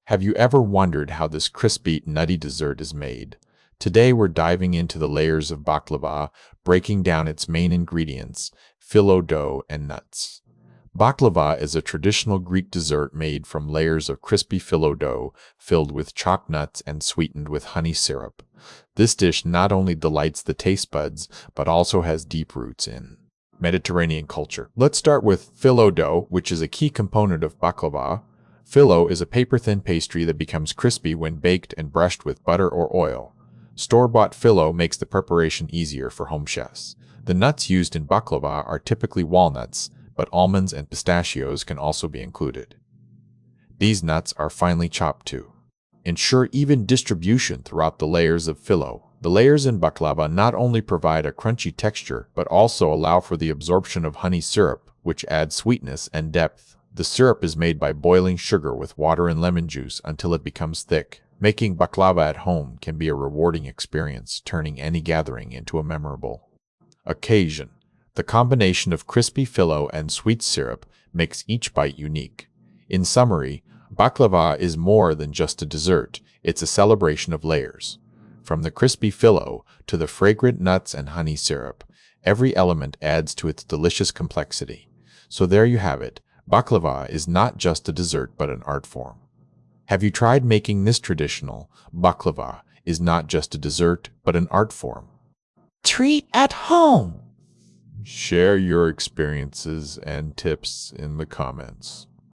Have you ever wondered how this crispy, nutty dessert is made? Today we're diving into the layers of baklava, breaking down its main ingredients, phyllo dough and nuts. Baklava is a traditional Greek dessert made from layers of crispy phyllo dough filled with chopped nuts and sweetened with honey syrup. This dish not only delights the taste buds, but also has deep roots in Mediterranean culture. Let's start with phyllo dough, which is a key component of baklava. Phyllo is a paper-thin pastry that becomes crispy when baked and brushed with butter or oil. Store-bought phyllo makes the preparation easier for home chefs. The nuts used in baklava are typically walnuts, but almonds and pistachios can also be included. These nuts are finely chopped to ensure even distribution throughout the layers of phyllo. The layers in baklava not only provide a crunchy texture, but also allow for the absorption of honey syrup, which adds sweetness and depth. The syrup is made by boiling sugar with water and lemon juice until it becomes thick. Making baklava at home can be a rewarding experience, turning any gathering into a memorable occasion. The combination of crispy phyllo and sweet syrup makes each bite unique. In summary, baklava is more than just a dessert, it's a celebration of layers. From the crispy phyllo to the fragrant nuts and honey syrup, every element adds to its delicious complexity. So there you have it. Baklava is not just a dessert but an art form. Have you tried making this traditional? Baklava is not just a dessert but an art form. Treat at home. Share your experiences and tips in the comments.